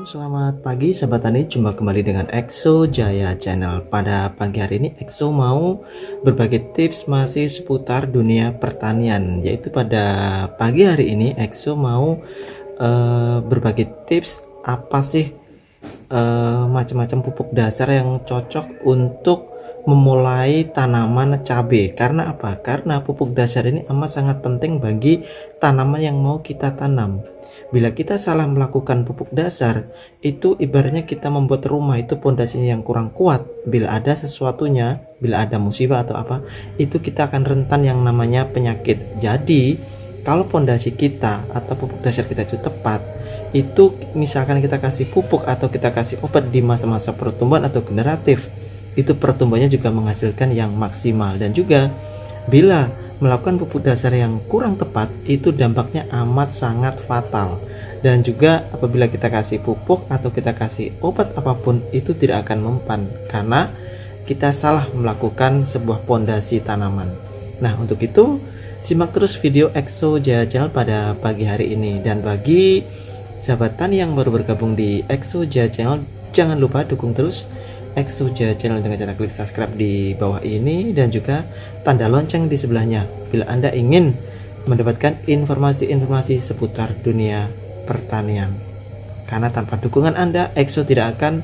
Selamat pagi sahabat tani, jumpa kembali dengan Exo Jaya Channel. Pada pagi hari ini Exo mau berbagi tips masih seputar dunia pertanian, yaitu pada pagi hari ini Exo mau berbagi tips apa sih macam-macam pupuk dasar yang cocok untuk memulai tanaman cabai. Karena apa? Karena pupuk dasar ini amat sangat penting bagi tanaman yang mau kita tanam. Bila kita salah melakukan pupuk dasar, itu ibaratnya kita membuat rumah itu pondasinya yang kurang kuat. Bila ada sesuatunya, bila ada musibah atau apa, itu kita akan rentan yang namanya penyakit. Jadi kalau pondasi kita atau pupuk dasar kita itu tepat, itu misalkan kita kasih pupuk atau kita kasih obat di masa-masa pertumbuhan atau generatif, itu pertumbuhannya juga menghasilkan yang maksimal. Dan juga bila melakukan pupuk dasar yang kurang tepat, itu dampaknya amat sangat fatal. Dan juga apabila kita kasih pupuk atau kita kasih obat apapun, itu tidak akan mempan karena kita salah melakukan sebuah pondasi tanaman. Nah, untuk itu simak terus video Exo Jaya Channel pada pagi hari ini. Dan bagi sahabat tani yang baru bergabung di Exo Jaya Channel, jangan lupa dukung terus Exo Jaya Channel dengan cara klik subscribe di bawah ini dan juga tanda lonceng di sebelahnya bila Anda ingin mendapatkan informasi-informasi seputar dunia pertanian. Karena tanpa dukungan Anda, Exo tidak akan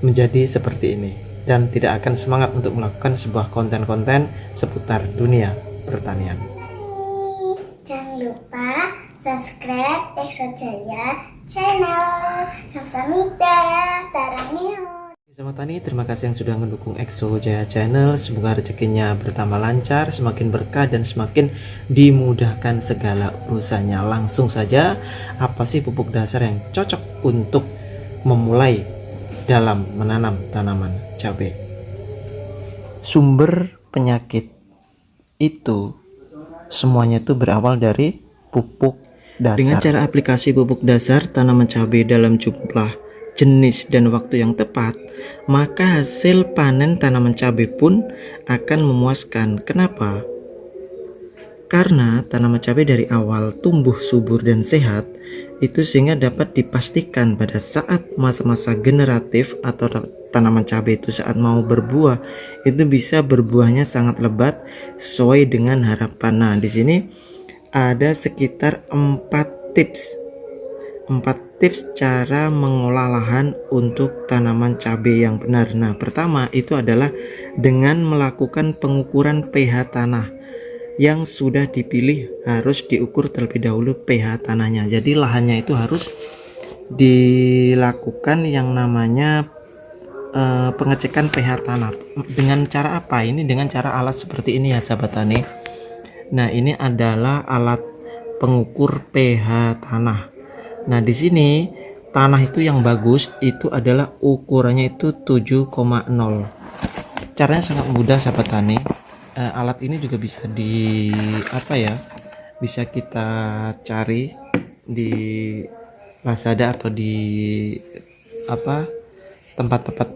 menjadi seperti ini dan tidak akan semangat untuk melakukan sebuah konten-konten seputar dunia pertanian. Jangan lupa subscribe Exo Jaya Channel. Kamsahamnida, sarangnya. Sahabat tani, terima kasih yang sudah mendukung Exo Jaya Channel. Semoga rezekinya bertambah lancar, semakin berkah dan semakin dimudahkan segala urusannya. Langsung saja, apa sih pupuk dasar yang cocok untuk memulai dalam menanam tanaman cabai? Sumber penyakit itu semuanya itu berawal dari pupuk dasar. Dengan cara aplikasi pupuk dasar tanaman cabai dalam jumlah, jenis dan waktu yang tepat, maka hasil panen tanaman cabai pun akan memuaskan. Kenapa? Karena tanaman cabai dari awal tumbuh subur dan sehat, itu sehingga dapat dipastikan pada saat masa-masa generatif atau tanaman cabai itu saat mau berbuah, itu bisa berbuahnya sangat lebat sesuai dengan harapan. Nah, di sini ada sekitar 4 tips cara mengolah lahan untuk tanaman cabai yang benar. Nah, pertama itu adalah dengan melakukan pengukuran pH tanah. Yang sudah dipilih harus diukur terlebih dahulu pH tanahnya. Jadi lahannya itu harus dilakukan yang namanya pengecekan pH tanah. Dengan cara apa? Ini dengan cara alat seperti ini ya sahabat tani. Nah, ini adalah alat pengukur pH tanah. Nah, di sini tanah itu yang bagus itu adalah ukurannya itu 7,0. Caranya sangat mudah sahabat tani. Alat ini juga bisa bisa kita cari di Lazada atau di tempat-tempat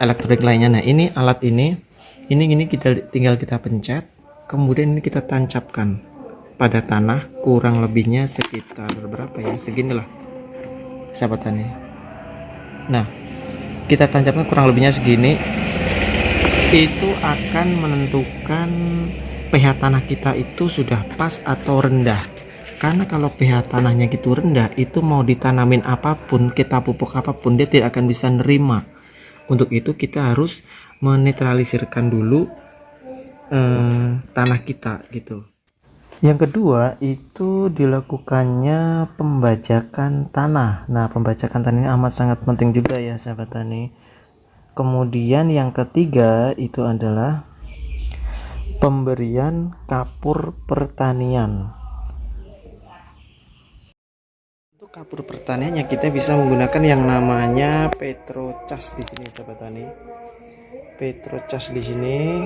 elektronik lainnya. Nah, ini alat ini kita tinggal kita pencet, kemudian ini kita tancapkan pada tanah, kurang lebihnya sekitar berapa ya, seginilah sahabat tani. Nah, kita tancapkan kurang lebihnya segini, itu akan menentukan pH tanah kita itu sudah pas atau rendah. Karena kalau pH tanahnya gitu rendah, itu mau ditanamin apapun, kita pupuk apapun, dia tidak akan bisa nerima. Untuk itu kita harus menetralisirkan dulu tanah kita gitu. Yang kedua itu dilakukannya pembajakan tanah. Nah, pembajakan tanah ini amat sangat penting juga ya sahabat tani. Kemudian yang ketiga itu adalah pemberian kapur pertanian. Untuk kapur pertaniannya kita bisa menggunakan yang namanya Petrocas di sini, sahabat tani. Petrocas di sini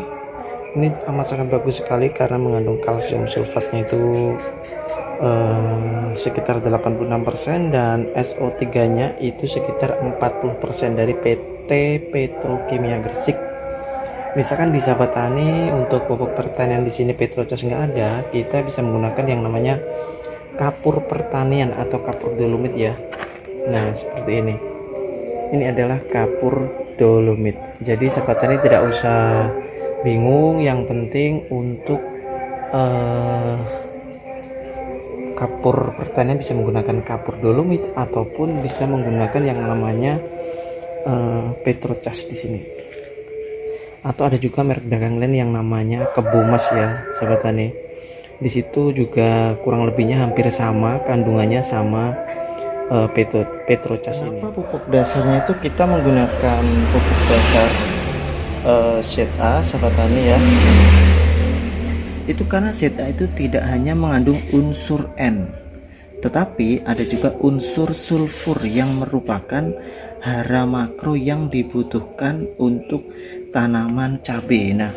ini amat sangat bagus sekali karena mengandung kalsium sulfatnya itu sekitar 86% dan SO3-nya itu sekitar 40% dari PT Petrokimia Gresik. Misalkan di sahabat tani untuk pupuk pertanian di sini Petrocas nggak ada, kita bisa menggunakan yang namanya kapur pertanian atau kapur dolomit ya. Nah seperti ini. Ini adalah kapur dolomit. Jadi sahabat tani tidak usah bingung, yang penting untuk kapur pertanian bisa menggunakan kapur dolomit ataupun bisa menggunakan yang namanya Petrocas di sini. Atau ada juga merek dagang lain yang namanya Kebumas ya, sahabat tani. Di situ juga kurang lebihnya hampir sama, kandungannya sama Petrocas ini. Pupuk dasarnya itu kita menggunakan pupuk dasar ZA, sahabat tani ya. Itu karena ZA itu tidak hanya mengandung unsur N, tetapi ada juga unsur sulfur yang merupakan hara makro yang dibutuhkan untuk tanaman cabai. Nah,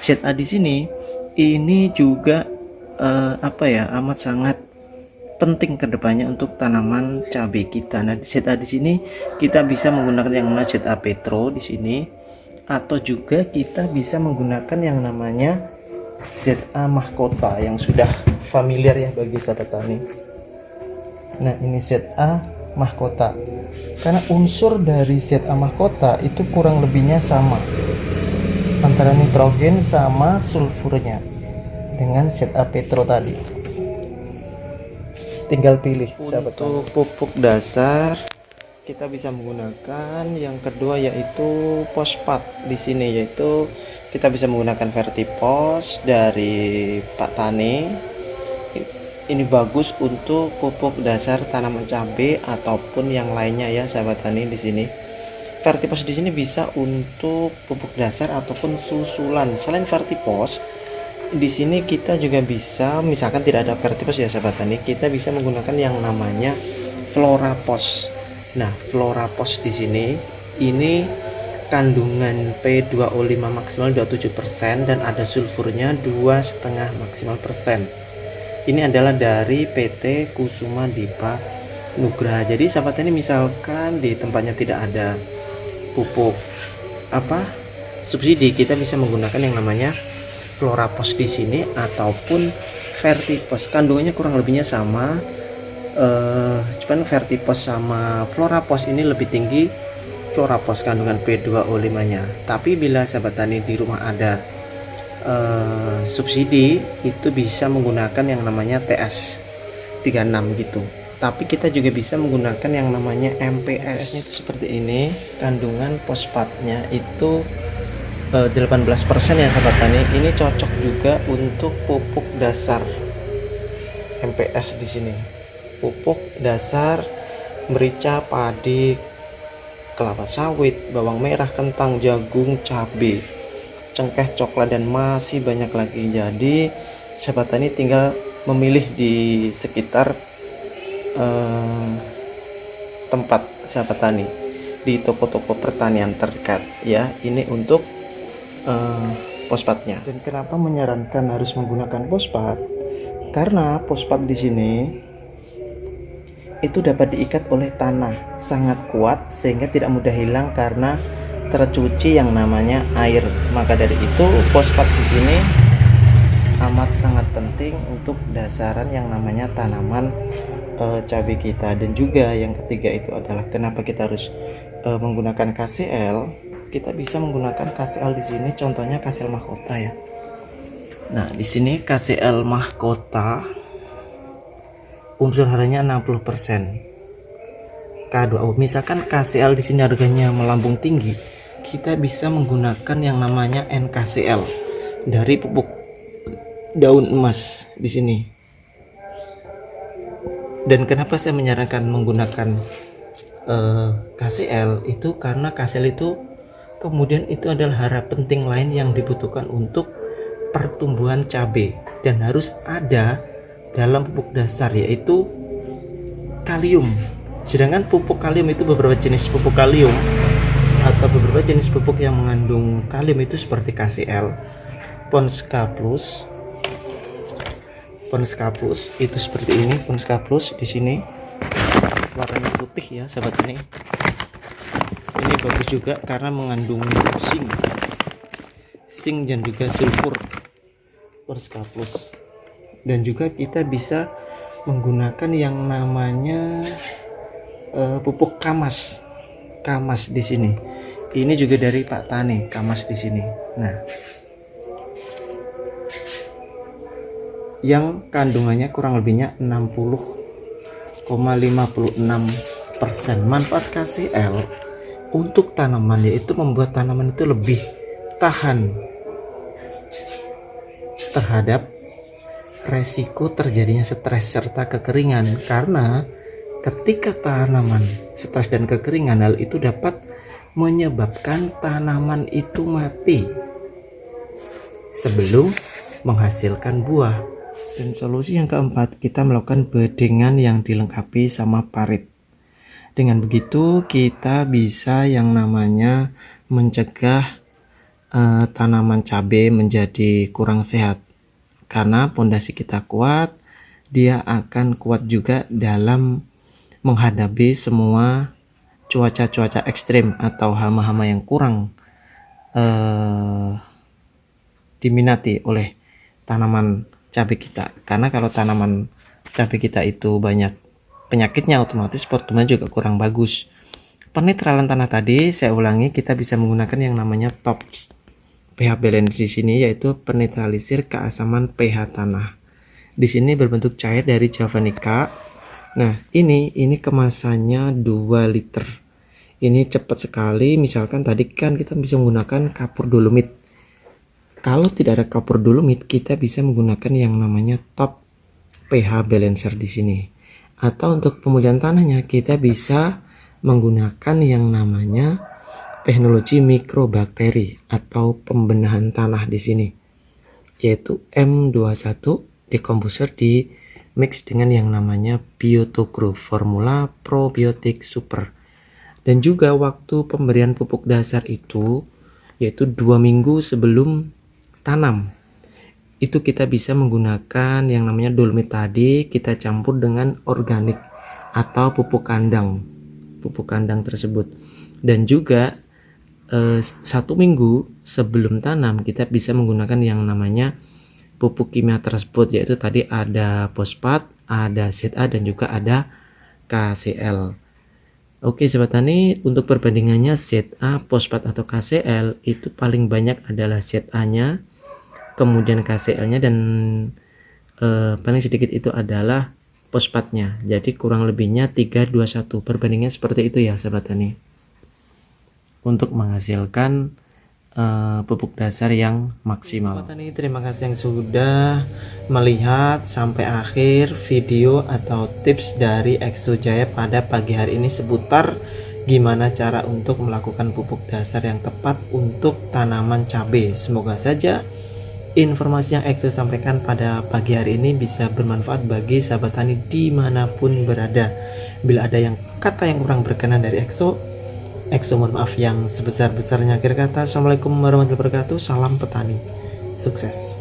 ZA di sini ini juga amat sangat penting kedepannya untuk tanaman cabai kita. Nah, ZA di sini kita bisa menggunakan yang namanya ZA Petro di sini, atau juga kita bisa menggunakan yang namanya ZA Mahkota yang sudah familiar ya bagi sahabat tani. Nah, ini ZA Mahkota. Karena unsur dari ZA Mahkota itu kurang lebihnya sama antara nitrogen sama sulfurnya dengan ZA Petro tadi. Tinggal pilih sahabat. Untuk pupuk dasar kita bisa menggunakan yang kedua yaitu fosfat di sini, yaitu kita bisa menggunakan Vertipos dari Pak Tani. Ini bagus untuk pupuk dasar tanaman cabai ataupun yang lainnya ya sahabat tani. Di sini Vertipos di sini bisa untuk pupuk dasar ataupun susulan. Selain Vertipos, di sini kita juga bisa, misalkan tidak ada Vertipos ya sahabat tani, kita bisa menggunakan yang namanya Florapos. Nah, Florapos di sini ini kandungan P2O5 maksimal 27% dan ada sulfurnya 2,5 maksimal persen. Ini adalah dari PT Kusuma Dipa Nugraha. Jadi sahabat tani misalkan di tempatnya tidak ada pupuk subsidi, kita bisa menggunakan yang namanya Florapos di sini ataupun Vertipos. Kandungannya kurang lebihnya sama, cuman Vertipos sama Florapos ini lebih tinggi Florapos kandungan P2O5 nya. Tapi bila sahabat tani di rumah ada subsidi, itu bisa menggunakan yang namanya TS 36 gitu. Tapi kita juga bisa menggunakan yang namanya MPS. Itu seperti ini, kandungan fosfatnya itu 18% ya sahabat tani. Ini cocok juga untuk pupuk dasar MPS di sini. Pupuk dasar merica, padi, kelapa sawit, bawang merah, kentang, jagung, cabai, cengkeh, coklat, dan masih banyak lagi. Jadi sahabat tani tinggal memilih di sekitar tempat sahabat tani, di toko-toko pertanian terdekat ya. Ini untuk fosfatnya. Dan kenapa menyarankan harus menggunakan fosfat? Karena fosfat di sini itu dapat diikat oleh tanah, sangat kuat sehingga tidak mudah hilang karena tercuci yang namanya air. Maka dari itu fosfat di sini amat sangat penting untuk dasaran yang namanya tanaman cabai kita. Dan juga yang ketiga itu adalah kenapa kita harus menggunakan KCl. Kita bisa menggunakan KCl di sini, contohnya KCl Mahkota ya. Nah, di sini KCl Mahkota unsur haranya 60%. K2O. Misalkan KCl di sini harganya melambung tinggi, kita bisa menggunakan yang namanya NKCl dari pupuk daun emas di sini. Dan kenapa saya menyarankan menggunakan KCl itu karena KCl itu kemudian itu adalah hara penting lain yang dibutuhkan untuk pertumbuhan cabai dan harus ada dalam pupuk dasar, yaitu kalium. Sedangkan pupuk kalium itu beberapa jenis pupuk kalium atau beberapa jenis pupuk yang mengandung kalium itu seperti KCl, Ponska Plus. Ponska Plus itu seperti ini, Ponska Plus di sini warnanya putih ya sahabat tani. Ini bagus juga karena mengandung zinc dan juga sulfur, Ponska Plus. Dan juga kita bisa menggunakan yang namanya pupuk Kamas di sini. Ini juga dari Pak Tani, Kamas di sini. Nah, yang kandungannya kurang lebihnya 60,56%. Manfaat KCl untuk tanaman yaitu membuat tanaman itu lebih tahan terhadap resiko terjadinya stres serta kekeringan, karena ketika tanaman stres dan kekeringan, hal itu dapat menyebabkan tanaman itu mati sebelum menghasilkan buah. Dan solusi yang keempat, kita melakukan bedengan yang dilengkapi sama parit. Dengan begitu kita bisa yang namanya mencegah tanaman cabai menjadi kurang sehat. Karena pondasi kita kuat, dia akan kuat juga dalam menghadapi semua cuaca-cuaca ekstrim atau hama-hama yang kurang diminati oleh tanaman cabai kita. Karena kalau tanaman cabai kita itu banyak penyakitnya, otomatis pertumbuhan juga kurang bagus. Penetralan tanah tadi saya ulangi, kita bisa menggunakan yang namanya TOPS pH balance di sini, yaitu penetralisir keasaman pH tanah. Di sini berbentuk cair dari javanica. Nah, ini kemasannya 2 liter. Ini cepat sekali. Misalkan tadi kan kita bisa menggunakan kapur dolomit. Kalau tidak ada kapur dolomit, kita bisa menggunakan yang namanya top pH balancer di sini. Atau untuk pemulihan tanahnya kita bisa menggunakan yang namanya teknologi mikrobakteri atau pembenahan tanah di sini, yaitu M21 decomposer di mix dengan yang namanya Biotogro formula probiotik super. Dan juga waktu pemberian pupuk dasar itu yaitu 2 minggu sebelum tanam. Itu kita bisa menggunakan yang namanya dolomit tadi, kita campur dengan organik atau pupuk kandang tersebut. Dan juga 1 minggu sebelum tanam kita bisa menggunakan yang namanya pupuk kimia tersebut, yaitu tadi ada fosfat, ada ZA dan juga ada KCl. Oke sobat tani, untuk perbandingannya ZA, fosfat atau KCl itu paling banyak adalah ZA-nya, kemudian KCl-nya, dan paling sedikit itu adalah fosfatnya. Jadi kurang lebihnya 3:1. Perbandingannya seperti itu ya sobat tani, untuk menghasilkan pupuk dasar yang maksimal. Sobat tani, terima kasih yang sudah melihat sampai akhir video atau tips dari Exo Jaya pada pagi hari ini seputar gimana cara untuk melakukan pupuk dasar yang tepat untuk tanaman cabai. Semoga saja informasi yang Exo sampaikan pada pagi hari ini bisa bermanfaat bagi sahabat tani dimanapun berada. Bila ada yang kata yang kurang berkenan dari Exo mohon maaf yang sebesar-besarnya. Akhir kata, assalamualaikum warahmatullahi wabarakatuh. Salam petani, sukses.